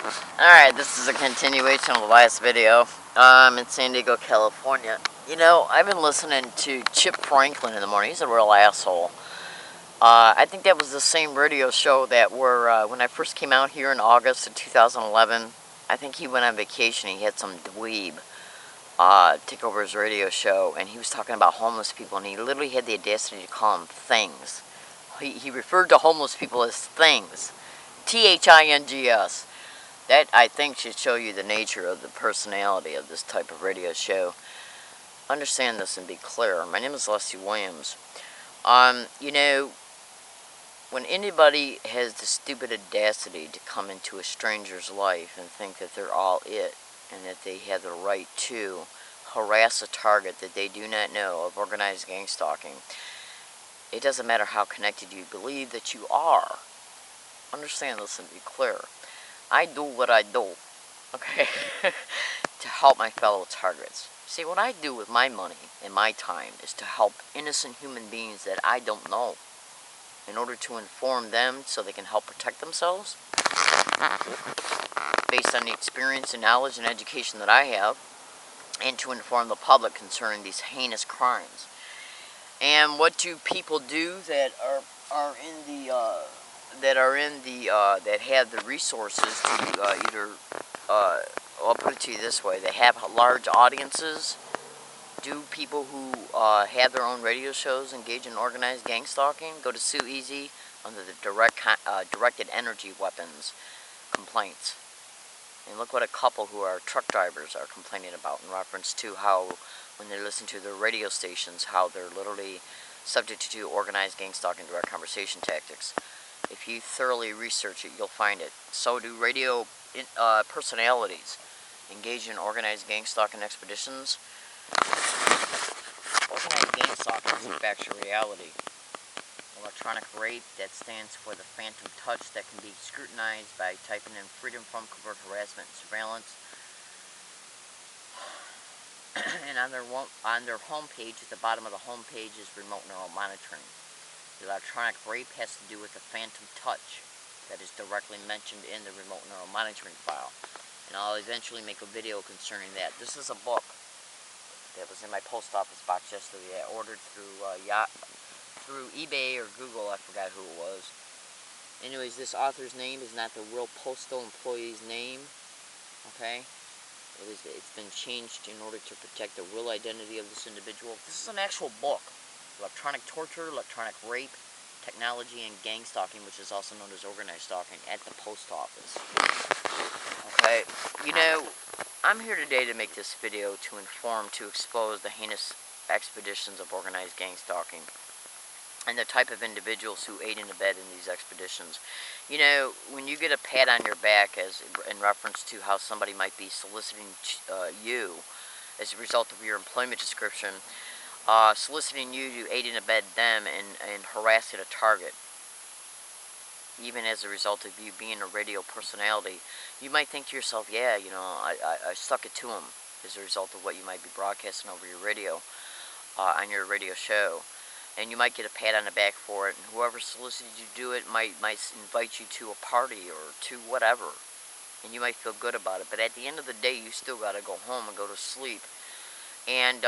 Alright, this is a continuation of the last video. I'm in San Diego, California. You know, I've been listening to Chip Franklin in the morning. He's a real asshole. I think that was the same radio show that when I first came out here in August of 2011, I think he went on vacation. He had some dweeb take over his radio show, and he was talking about homeless people, and he literally had the audacity to call them things. He referred to homeless people as things. T-H-I-N-G-S. That, I think, should show you the nature of the personality of this type of radio show. Understand this and be clear. My name is Leslie Williams. You know, when anybody has the stupid audacity to come into a stranger's life and think that they're all it, and that they have the right to harass a target that they do not know of organized gang stalking, it doesn't matter how connected you believe that you are. Understand this and be clear. I do what I do, okay, to help my fellow targets. See, what I do with my money and my time is to help innocent human beings that I don't know, in order to inform them so they can help protect themselves, based on the experience and knowledge and education that I have, and to inform the public concerning these heinous crimes. And what do people do that that have the resources to I'll put it to you this way: they have large audiences. Do people who have their own radio shows engage in organized gang stalking? Go to Sue Easy under the directed energy weapons complaints, and look what a couple who are truck drivers are complaining about in reference to how, when they listen to their radio stations, how they're literally subject to organized gang stalking direct conversation tactics. If you thoroughly research it, you'll find it. So do radio personalities engage in organized gang stalking expeditions. Organized gang stalking is a factual reality. Electronic rape, that stands for the phantom touch that can be scrutinized by typing in freedom from covert harassment and surveillance. And on their homepage, at the bottom of the homepage, is remote neural monitoring. The electronic rape has to do with the phantom touch that is directly mentioned in the remote neural monitoring file. And I'll eventually make a video concerning that. This is a book that was in my post office box yesterday. I ordered through eBay or Google, I forgot who it was. Anyways, this author's name is not the real postal employee's name, okay? It's been changed in order to protect the real identity of this individual. This is an actual book. Electronic torture, electronic rape, technology, and gang stalking, which is also known as organized stalking, at the post office. Okay, you know, I'm here today to make this video to inform, to expose the heinous expeditions of organized gang stalking and the type of individuals who aid and abet in these expeditions. You know, when you get a pat on your back as in reference to how somebody might be soliciting you as a result of your employment description, soliciting you to aid and abet them and harassing a target, even as a result of you being a radio personality, you might think to yourself, yeah, you know, I stuck it to them as a result of what you might be broadcasting over your radio, on your radio show. And you might get a pat on the back for it, and whoever solicited you to do it might invite you to a party or to whatever, and you might feel good about it. But at the end of the day, you still got to go home and go to sleep, and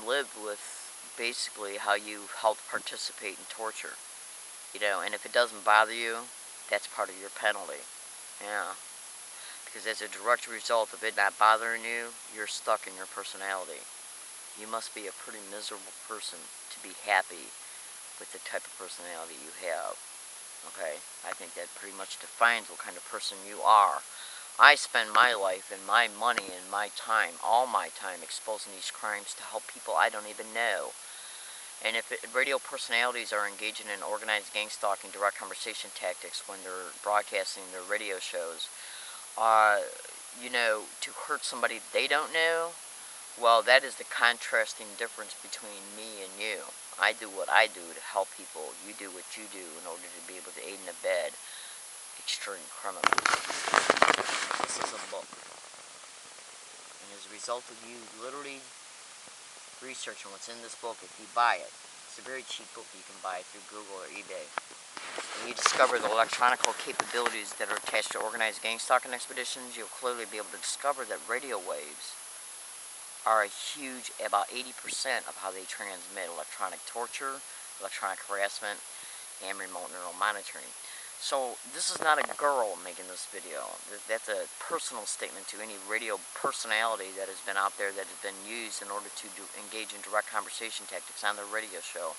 live with basically how you helped participate in torture, you know. And if it doesn't bother you, that's part of your penalty, yeah. Because as a direct result of it not bothering you, you're stuck in your personality. You must be a pretty miserable person to be happy with the type of personality you have, okay? I think that pretty much defines what kind of person you are. I spend my life and my money and my time, all my time, exposing these crimes to help people I don't even know. And if radio personalities are engaging in organized gang stalking direct conversation tactics when they're broadcasting their radio shows, you know, to hurt somebody they don't know, well, that is the contrasting difference between me and you. I do what I do to help people. You do what you do in order to be able to aid and abet extreme criminals. This is a book. And as a result of you literally researching what's in this book, if you buy it, it's a very cheap book you can buy through Google or eBay. When you discover the electronic capabilities that are attached to organized gang stalking expeditions, you'll clearly be able to discover that radio waves are a huge, about 80% of how they transmit electronic torture, electronic harassment, and remote neural monitoring. So this is not a girl making this video. That's a personal statement to any radio personality that has been out there, that has been used in order to engage in direct conversation tactics on their radio show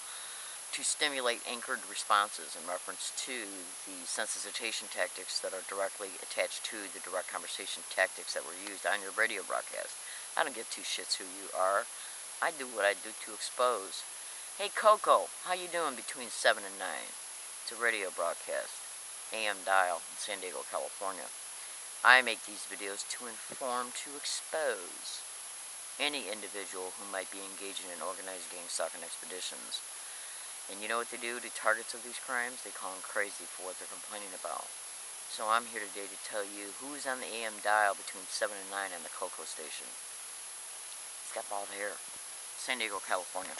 to stimulate anchored responses in reference to the sensitization tactics that are directly attached to the direct conversation tactics that were used on your radio broadcast. I don't give two shits who you are. I do what I do to expose. Hey Coco, how you doing between 7 and 9? It's a radio broadcast, AM dial in San Diego, California. I make these videos to inform, to expose any individual who might be engaging in organized gang stalking expeditions. And you know what they do to targets of these crimes? They call them crazy for what they're complaining about. So I'm here today to tell you who's on the AM dial between 7 and 9 on the Coco station. He's got bald hair. San Diego, California.